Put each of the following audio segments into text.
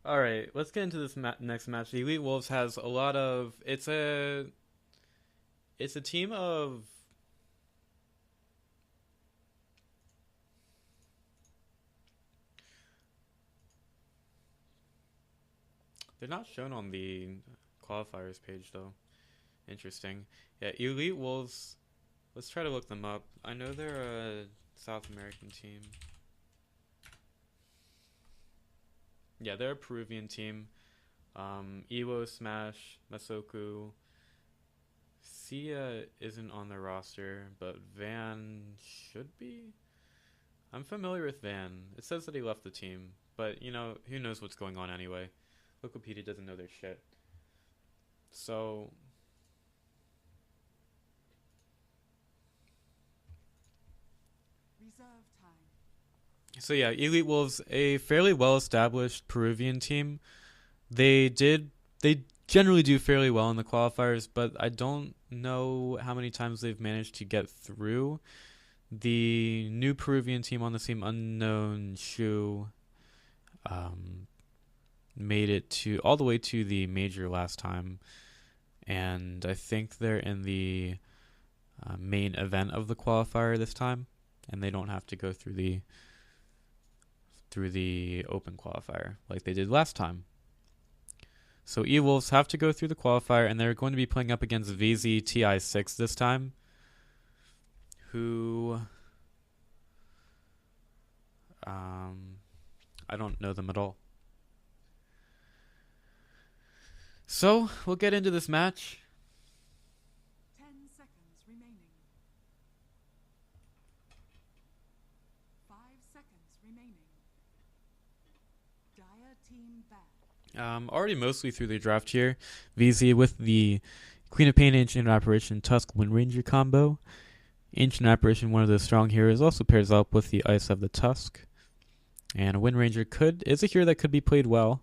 All right, let's get into this next match. The Elite Wolves has a lot of. It's a team of. They're not shown on the qualifiers page though. Interesting. Yeah, Elite Wolves. Let's try to look them up. I know they're a South American team. Yeah, they're a Peruvian team. Ewo, Smash, Masoku. Sia isn't on the roster, but Van should be. I'm familiar with Van. It says that he left the team, but who knows what's going on anyway. Wikipedia doesn't know their shit. So, so yeah, Elite Wolves, a fairly well-established Peruvian team. They generally do fairly well in the qualifiers, but I don't know how many times they've managed to get through. The new Peruvian team on the team, Unknown Shu, made it to all the way to the major last time, and I think they're in the main event of the qualifier this time, and they don't have to go through the open qualifier like they did last time. So EWolves have to go through the qualifier, and they're going to be playing up against VZTi6 this time, who I don't know them at all. So we'll get into this match. 10 seconds remaining. 5 seconds remaining. Dire team back. Already mostly through the draft here. VZ with the Queen of Pain Ancient Apparition Tusk Wind Ranger combo. Ancient Apparition, one of the strong heroes, also pairs up with the Ice of the Tusk. And Wind Ranger is a hero that could be played well.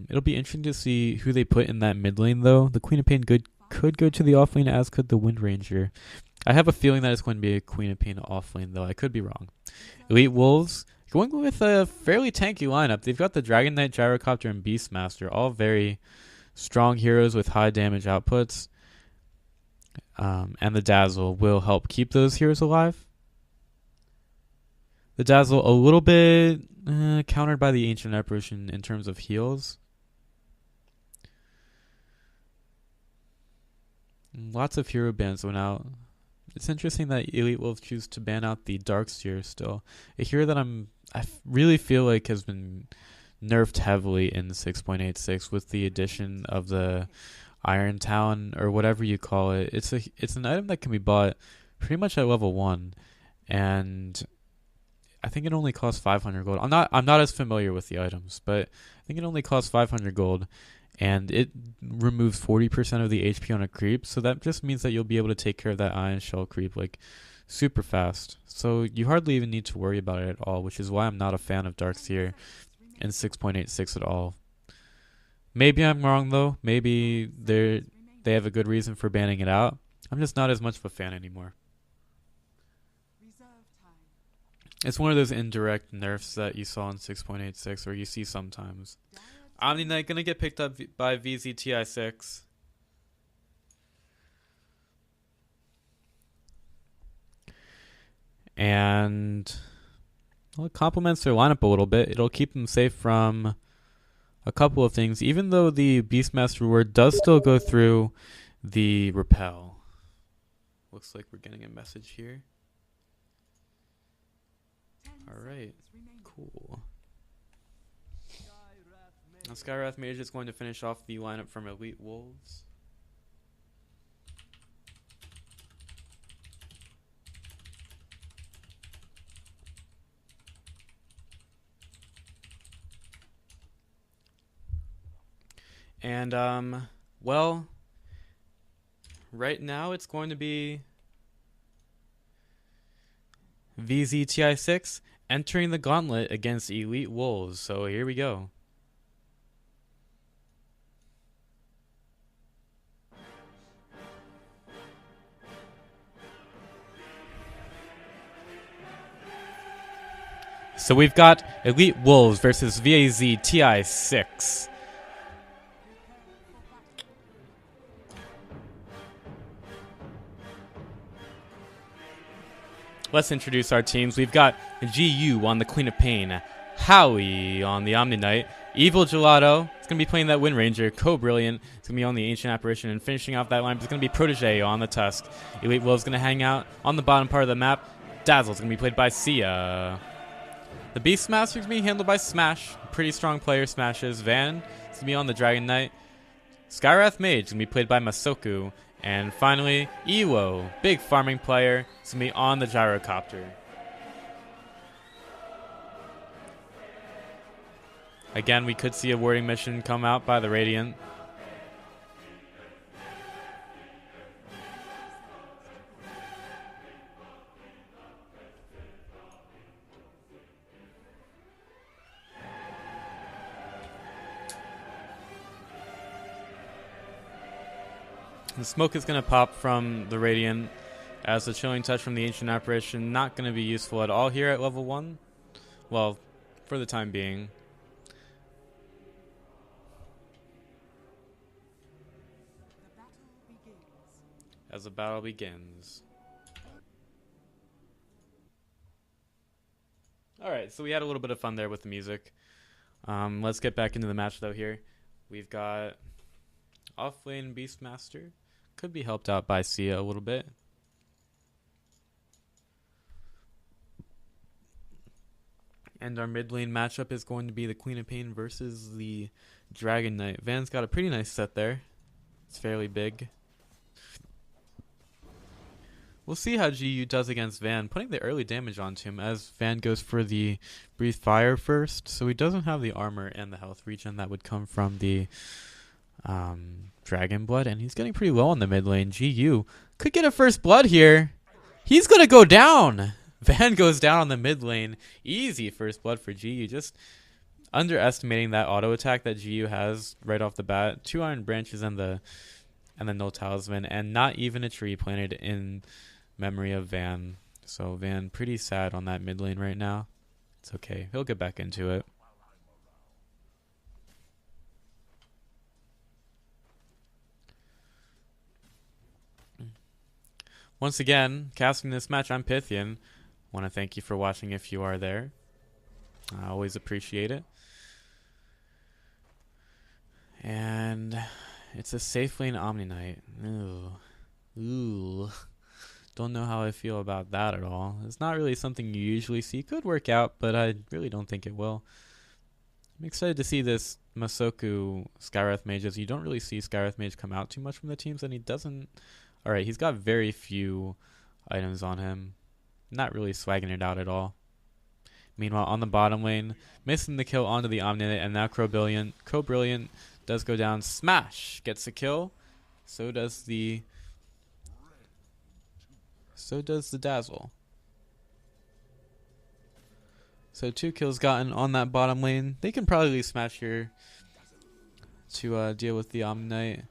It'll be interesting to see who they put in that mid lane, though. The Queen of Pain could go to the off lane, as could the Wind Ranger. I have a feeling that it's going to be a Queen of Pain off lane, though. I could be wrong. Elite Wolves going with a fairly tanky lineup. They've got the Dragon Knight, Gyrocopter, and Beastmaster, all very strong heroes with high damage outputs. And the Dazzle will help keep those heroes alive. The Dazzle a little bit countered by the Ancient Apparition in terms of heals. Lots of hero bans went out. It's interesting that Elite Wolves choose to ban out the Darkseer still. A hero that I really feel like has been nerfed heavily in 6.86 with the addition of the Iron Talon, or whatever you call it. It's an item that can be bought pretty much at level 1, and I think it only costs 500 gold. I'm not as familiar with the items, but I think it only costs 500 gold, and it removes 40% of the HP on a creep. So that just means that you'll be able to take care of that Iron Shell creep like super fast. So you hardly even need to worry about it at all, which is why I'm not a fan of Darkseer in 6.86 at all. Maybe I'm wrong though. Maybe they have a good reason for banning it out. I'm just not as much of a fan anymore. It's one of those indirect nerfs that you saw in 6.86, or you see sometimes. Omni Knight gonna get picked up by VZTi6. And well, it complements their lineup a little bit. It'll keep them safe from a couple of things, even though the Beastmaster reward does still go through the repel. Looks like we're getting a message here. Alright, cool. Now Skywrath Mage is going to finish off the lineup from Elite Wolves. And, well, right now it's going to be VZTi6 entering the gauntlet against Elite Wolves. So here we go. So we've got EWolves versus VZTi6. Let's introduce our teams. We've got GU on the Queen of Pain, Howie on the Omni Knight, Evil Gelato is going to be playing that Wind Ranger, Co-Brilliant is going to be on the Ancient Apparition, and finishing off that lineup is going to be Protege on the Tusk. EWolves is going to hang out on the bottom part of the map. Dazzle is going to be played by Sia. The Beastmaster is going to be handled by Smash. Pretty strong player, Smashes. Van is going to be on the Dragon Knight. Skywrath Mage is going to be played by Masoku. And finally, Ewo, big farming player, is going to be on the Gyrocopter. Again, we could see a warding mission come out by the Radiant. The smoke is going to pop from the Radiant as the Chilling Touch from the Ancient Apparition. Not going to be useful at all here at level 1. Well, for the time being. As the battle begins. Alright, so we had a little bit of fun there with the music. Let's get back into the match though here. We've got offlane Beastmaster. Could be helped out by Sia a little bit. And our mid lane matchup is going to be the Queen of Pain versus the Dragon Knight. Van's got a pretty nice set there. It's fairly big. We'll see how GU does against Van, putting the early damage onto him as Van goes for the Breathe Fire first. So he doesn't have the armor and the health regen that would come from the Dragon Blood, and he's getting pretty low on the mid lane. GU could get a first blood here. He's going to go down. Van goes down on the mid lane. Easy first blood for GU. Just underestimating that auto attack that GU has right off the bat. 2 Iron Branches and the Null Talisman, and not even a tree planted in memory of Van. So Van pretty sad on that mid lane right now. It's okay. He'll get back into it. Once again, casting this match, I'm Pythian. Want to thank you for watching if you are there. I always appreciate it. And it's a safe lane Omni Knight. Ooh. Don't know how I feel about that at all. It's not really something you usually see. Could work out, but I really don't think it will. I'm excited to see this Masoku Skywrath Mage, as you don't really see Skywrath Mage come out too much from the teams, and he doesn't... Alright, he's got very few items on him. Not really swagging it out at all. Meanwhile, on the bottom lane, missing the kill onto the Omni Knight, and now Co-Brilliant. Co-Brilliant does go down. Smash gets the kill. So does the Dazzle. So 2 kills gotten on that bottom lane. They can probably Smash here to deal with the Omni Knight.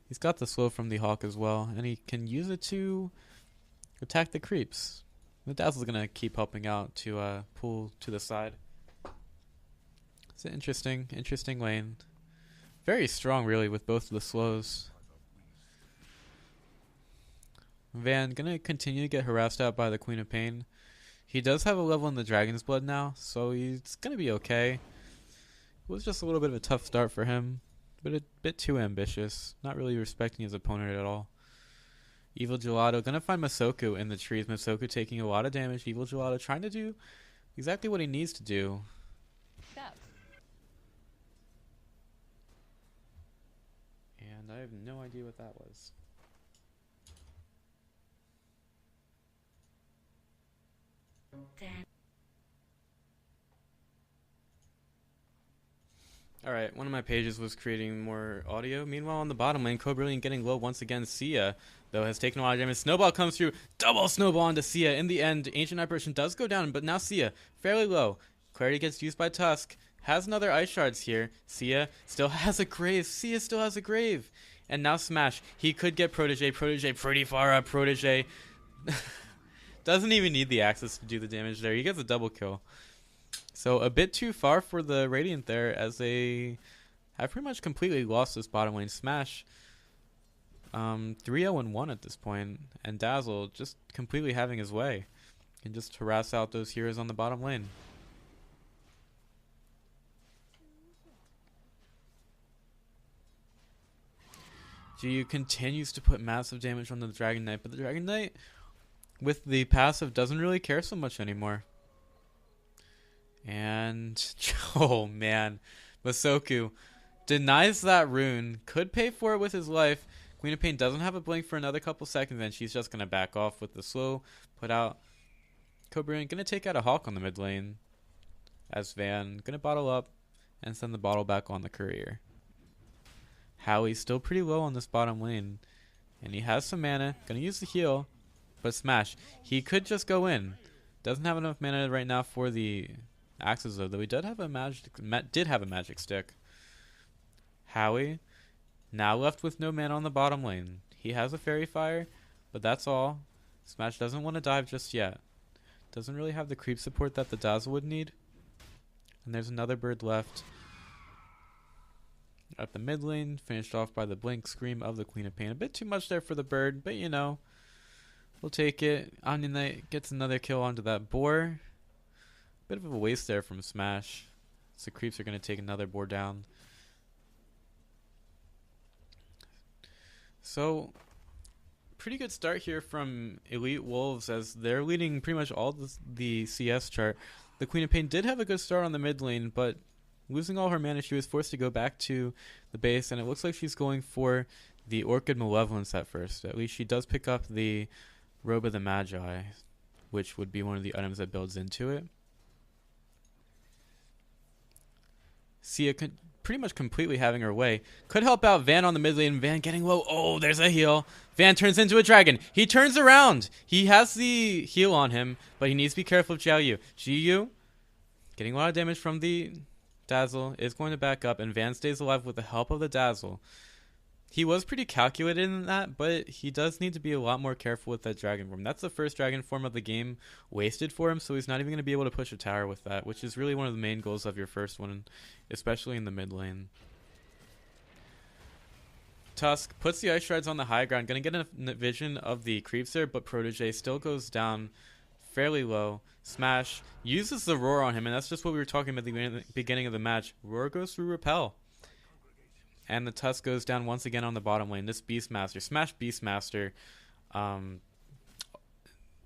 He's got the slow from the Hawk as well, and he can use it to attack the creeps. The Dazzle's going to keep helping out to pull to the side. It's an interesting lane. Very strong, really, with both of the slows. Van going to continue to get harassed out by the Queen of Pain. He does have a level in the Dragon's Blood now, so he's going to be okay. It was just a little bit of a tough start for him, but a bit too ambitious. Not really respecting his opponent at all. Evil Gelato going to find Masoku in the trees. Masoku taking a lot of damage. Evil Gelato trying to do exactly what he needs to do. Stop. And I have no idea what that was. Alright, one of my pages was creating more audio. Meanwhile, on the bottom lane, Co-Brilliant getting low once again. Sia, though, has taken a lot of damage. Snowball comes through. Double snowball onto Sia. In the end, Ancient Apparition does go down, but now Sia, fairly low. Clarity gets used by Tusk. Has another Ice Shards here. Sia still has a grave. Sia still has a grave. And now Smash. He could get Protege. Protege pretty far up. Protege doesn't even need the access to do the damage there. He gets a double kill. So a bit too far for the Radiant there, as they have pretty much completely lost this bottom lane. Smash 3-0-1 at this point, and Dazzle just completely having his way and just harass out those heroes on the bottom lane. GU continues to put massive damage on the Dragon Knight, but the Dragon Knight with the passive doesn't really care so much anymore. And oh man, Masoku denies that rune, could pay for it with his life. Queen of Pain doesn't have a blink for another couple seconds, and she's just gonna back off with the slow put out. Cobra gonna take out a Hawk on the mid lane, as Van gonna bottle up and send the bottle back on the courier. Howie's still pretty low on this bottom lane, and he has some mana, gonna use the heal, but Smash, he could just go in. Doesn't have enough mana right now for the axes though he did have a magic stick. Howie now left with no mana on the bottom lane. He has a Fairy Fire, but that's all. Smash doesn't want to dive just yet. Doesn't really have the creep support that the Dazzle would need. And there's another bird left at the mid lane, finished off by the blink scream of the Queen of Pain. A bit too much there for the bird, but you know, we'll take it. Omni Knight gets another kill onto that boar. Bit of a waste there from Smash. So the creeps are going to take another boar down. So, pretty good start here from EWolves, as they're leading pretty much all the CS chart. The Queen of Pain did have a good start on the mid lane, but losing all her mana, she was forced to go back to the base, and it looks like she's going for the Orchid Malevolence at first. At least she does pick up the Robe of the Magi, which would be one of the items that builds into it. Sia pretty much completely having her way. Could help out Van on the mid lane. Van getting low. Oh, there's a heal. Van turns into a dragon. He turns around. He has the heal on him, but he needs to be careful of Jiao Yu. Jiu getting a lot of damage from the Dazzle, is going to back up, and Van stays alive with the help of the Dazzle. He was pretty calculated in that, but he does need to be a lot more careful with that dragon form. That's the first dragon form of the game wasted for him, so he's not even going to be able to push a tower with that, which is really one of the main goals of your first one, especially in the mid lane. Tusk puts the ice shards on the high ground, going to get a vision of the creeps there, but Protege still goes down fairly low. Smash uses the roar on him, and that's just what we were talking about at the beginning of the match. Roar goes through repel. And the Tusk goes down once again on the bottom lane. This Beastmaster, Smash Beastmaster,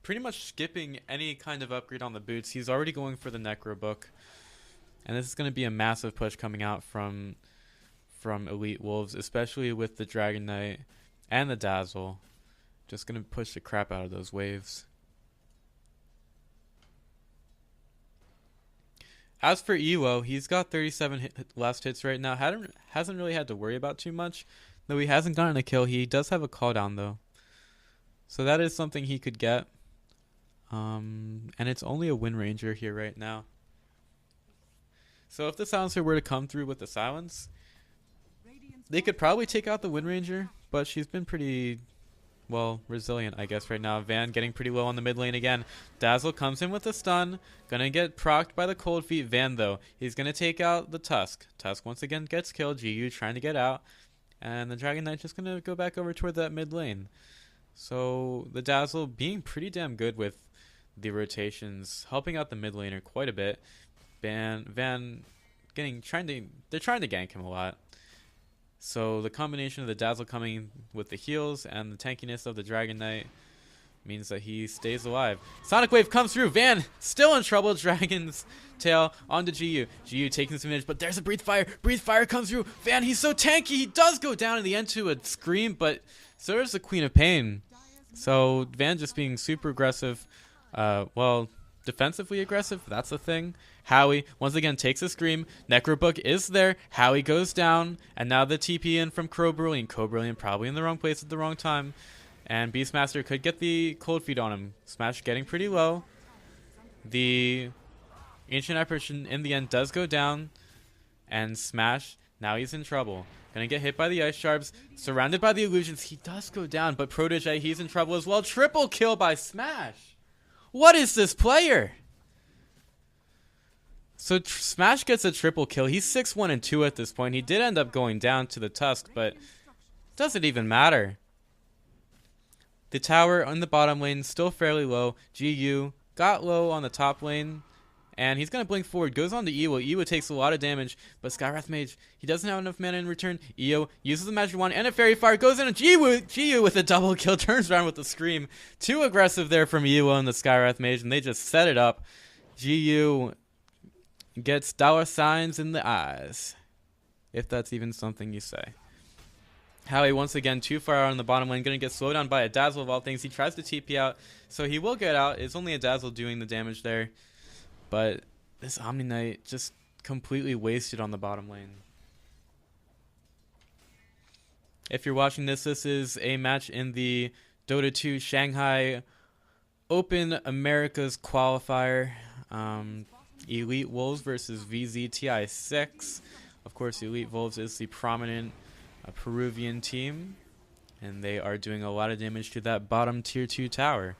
pretty much skipping any kind of upgrade on the boots. He's already going for the Necro Book. And this is going to be a massive push coming out from EWolves, especially with the Dragon Knight and the Dazzle. Just going to push the crap out of those waves. As for Ewo, he's got 37 last hits right now. Hasn't really had to worry about too much. Though he hasn't gotten a kill, he does have a call down though. So that is something he could get. And it's only a Wind Ranger here right now. So if the Silencer were to come through with the silence, they could probably take out the Wind Ranger. But she's been pretty, well, resilient, I guess, right now. Van getting pretty low on the mid lane again. Dazzle comes in with a stun. Gonna get procced by the Cold Feet. Van, though, he's gonna take out the Tusk. Tusk once again gets killed. GU trying to get out. And the Dragon Knight just gonna go back over toward that mid lane. So the Dazzle being pretty damn good with the rotations, helping out the mid laner quite a bit. Van they're trying to gank him a lot. So the combination of the Dazzle coming with the heals and the tankiness of the Dragon Knight means that he stays alive. Sonic Wave comes through. Van still in trouble. Dragon's Tail onto GU. GU taking some damage, but there's a Breathe Fire. Breathe Fire comes through. Van, he's so tanky. He does go down in the end to a scream, but so does the Queen of Pain. So Van just being super aggressive. Well, defensively aggressive. That's the thing. Howie once again takes a scream. Necrobook is there. Howie goes down, and now the TP in from Crowbrilliant. Crowbrilliant probably in the wrong place at the wrong time, and Beastmaster could get the Cold Feet on him. Smash getting pretty low. The Ancient Apparition in the end does go down, and Smash, now he's in trouble. Gonna get hit by the Ice Sharps, surrounded by the illusions. He does go down, but Protege, he's in trouble as well. Triple kill by Smash. What is this player? So Smash gets a triple kill. He's 6-1 and 2 at this point. He did end up going down to the Tusk, but doesn't even matter. The tower on the bottom lane still fairly low. GU got low on the top lane, and he's going to blink forward. Goes on to EWO. EWO takes a lot of damage, but Skywrath Mage, he doesn't have enough mana in return. EO uses the Magic Wand and a Fairy Fire. Goes in, and GU with a double kill. Turns around with a Scream. Too aggressive there from EWO and the Skywrath Mage, and they just set it up. GU gets dollar signs in the eyes, if that's even something you say. Howie once again too far out on the bottom lane, going to get slowed down by a Dazzle of all things. He tries to TP out, so he will get out. It's only a Dazzle doing the damage there, but this Omni Knight just completely wasted on the bottom lane. If you're watching this, this is a match in the Dota 2 Shanghai Open Americas Qualifier. EWolves versus VZTi6. Of course, EWolves is the prominent Peruvian team, and they are doing a lot of damage to that bottom tier 2 tower.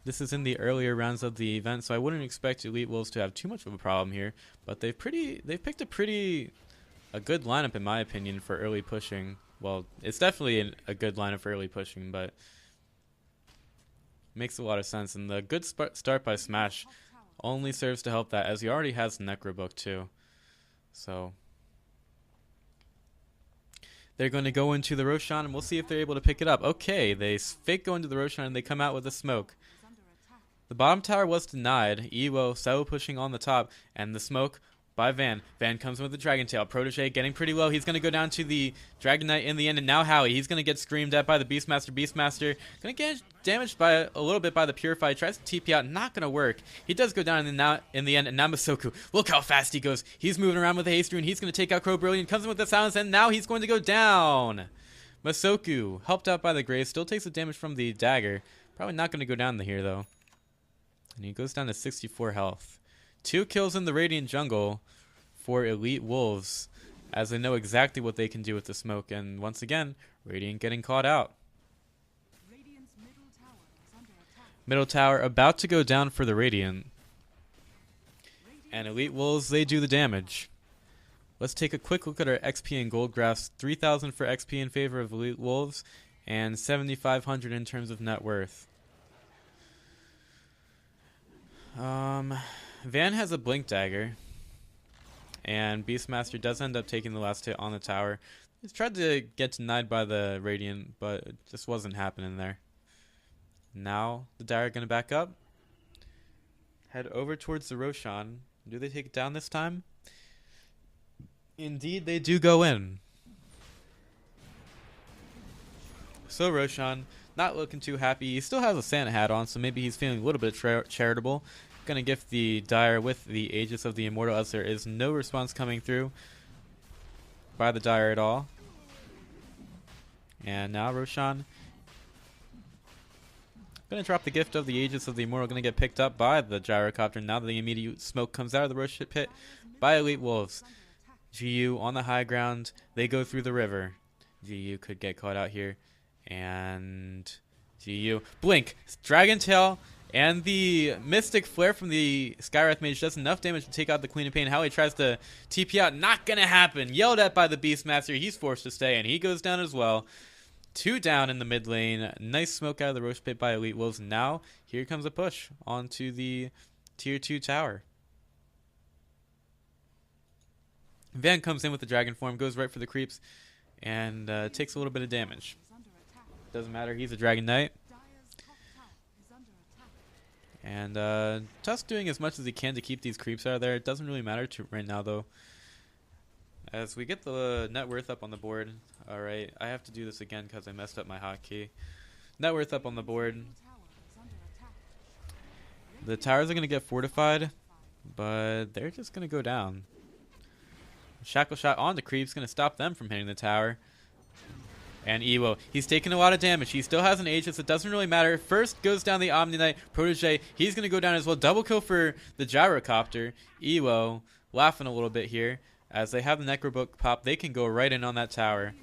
This is in the earlier rounds of the event, so I wouldn't expect EWolves to have too much of a problem here, but they've picked a good lineup in my opinion for early pushing. Well, it's definitely a good lineup for early pushing, but makes a lot of sense, and the good start by Smash only serves to help that, as he already has the Necrobook too. So they're going to go into the Roshan, and we'll see if they're able to pick it up. Okay, they fake go into the Roshan, and they come out with a smoke. The bottom tower was denied. Ewo solo pushing on the top, and the smoke by Van. Van comes in with the Dragon Tail. Protege getting pretty low. He's going to go down to the Dragon Knight in the end, and now Howie. He's going to get screamed at by the Beastmaster. Beastmaster going to get damaged by a little bit by the Purify. Tries to TP out. Not going to work. He does go down in the end, and now Masoku. Look how fast he goes. He's moving around with a haste rune. He's going to take out Crow Brilliant. Comes in with the silence, and now he's going to go down. Masoku, helped out by the Grace, still takes the damage from the dagger. Probably not going to go down here, though. And he goes down to 64 health. 2 kills in the Radiant jungle for EWolves, as they know exactly what they can do with the smoke. And once again, Radiant getting caught out. Middle tower about to go down for the Radiant. And EWolves, they do the damage. Let's take a quick look at our XP and gold graphs. 3,000 for XP in favor of EWolves, and 7,500 in terms of net worth. Van has a Blink Dagger, and Beastmaster does end up taking the last hit on the tower. He's tried to get denied by the Radiant, but it just wasn't happening there. Now the Dire going to back up, head over towards the Roshan. Do they take it down this time? Indeed, they do go in. So Roshan, not looking too happy. He still has a Santa hat on, so maybe he's feeling a little bit charitable. Gonna gift the Dire with the Aegis of the Immortal, as there is no response coming through by the Dire at all. And now Roshan gonna drop the gift of the Aegis of the Immortal, gonna get picked up by the Gyrocopter. Now that the immediate smoke comes out of the Rosh pit by EWolves. GU on the high ground, they go through the river. GU could get caught out here, and GU blink, Dragon Tail, and the Mystic Flare from the Skywrath Mage does enough damage to take out the Queen of Pain. Howie tries to TP out, not gonna happen. Yelled at by the Beastmaster, he's forced to stay, and he goes down as well. 2 down in the mid lane. Nice smoke out of the Rosh pit by EWolves. Now here comes a push onto the tier 2 tower. Van comes in with the dragon form, goes right for the creeps, and takes a little bit of damage. Doesn't matter, he's a Dragon Knight. And Tusk doing as much as he can to keep these creeps out of there. It doesn't really matter right now, though. As we get the net worth up on the board. Alright, I have to do this again because I messed up my hotkey. Net worth up on the board. The towers are going to get fortified, but they're just going to go down. Shackle shot on the creeps, going to stop them from hitting the tower. And Ewo, he's taking a lot of damage. He still has an Aegis. It doesn't really matter. First goes down the Omni Knight. Protege, he's going to go down as well. Double kill for the Gyrocopter. Ewo laughing a little bit here. As they have the Necrobook pop, they can go right in on that tower.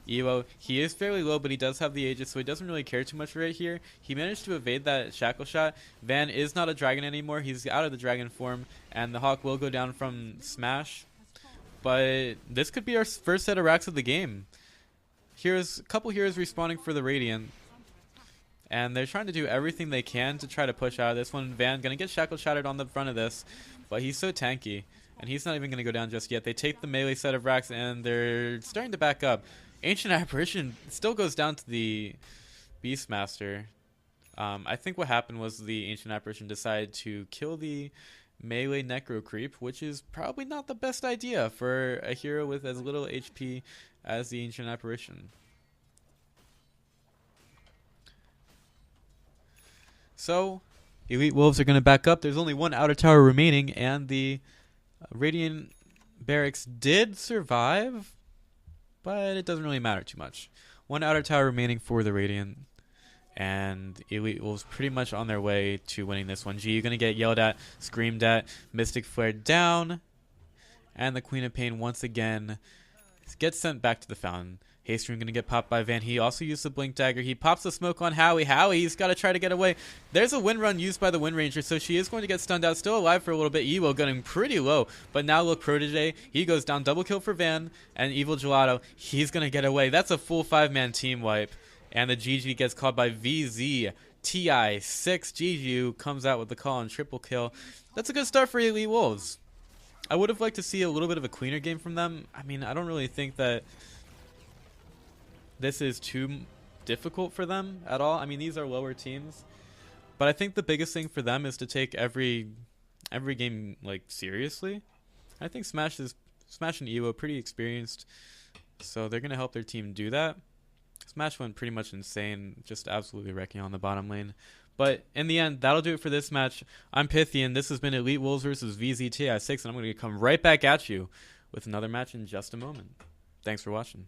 Evo. He is fairly low, but he does have the Aegis, so he doesn't really care too much right here. He managed to evade that shackle shot. Van is not a dragon anymore. He's out of the dragon form, and the Hawk will go down from Smash. But this could be our first set of racks of the game. Here's a couple heroes respawning for the Radiant, and they're trying to do everything they can to try to push out of this one. Van gonna get shackle shattered on the front of this, but he's so tanky, and he's not even gonna go down just yet. They take the melee set of racks, and they're starting to back up. Ancient Apparition still goes down to the Beastmaster. I think what happened was the Ancient Apparition decided to kill the melee Necro Creep, which is probably not the best idea for a hero with as little HP as the Ancient Apparition. So, EWolves are going to back up. There's only one outer tower remaining, and the Radiant Barracks did survive, but it doesn't really matter too much. One outer tower remaining for the Radiant, and EWolves pretty much on their way to winning this one. G, you're going to get yelled at, screamed at, Mystic Flare down, and the Queen of Pain once again gets sent back to the fountain. Haste Rune going to get popped by Van. He also used the Blink Dagger. He pops the smoke on Howie. Howie's got to try to get away. There's a Wind Run used by the Wind Ranger, so she is going to get stunned out. Still alive for a little bit. Evo getting pretty low, but now look, Protege. He goes down. Double kill for Van, and Evil Gelato. He's going to get away. That's a full 5-man team wipe, and the GG gets called by VZTi6. GG comes out with the call on triple kill. That's a good start for EWolves. I would have liked to see a little bit of a cleaner game from them. I mean, I don't really think that this is too difficult for them at all. I mean, these are lower teams, but I think the biggest thing for them is to take every game like seriously. I think Smash and Evo pretty experienced, so they're gonna help their team do that. Smash went pretty much insane, just absolutely wrecking on the bottom lane. But in the end, that'll do it for this match. I'm Pythian. This has been EWolves versus VZTi6, and I'm going to come right back at you with another match in just a moment. Thanks for watching.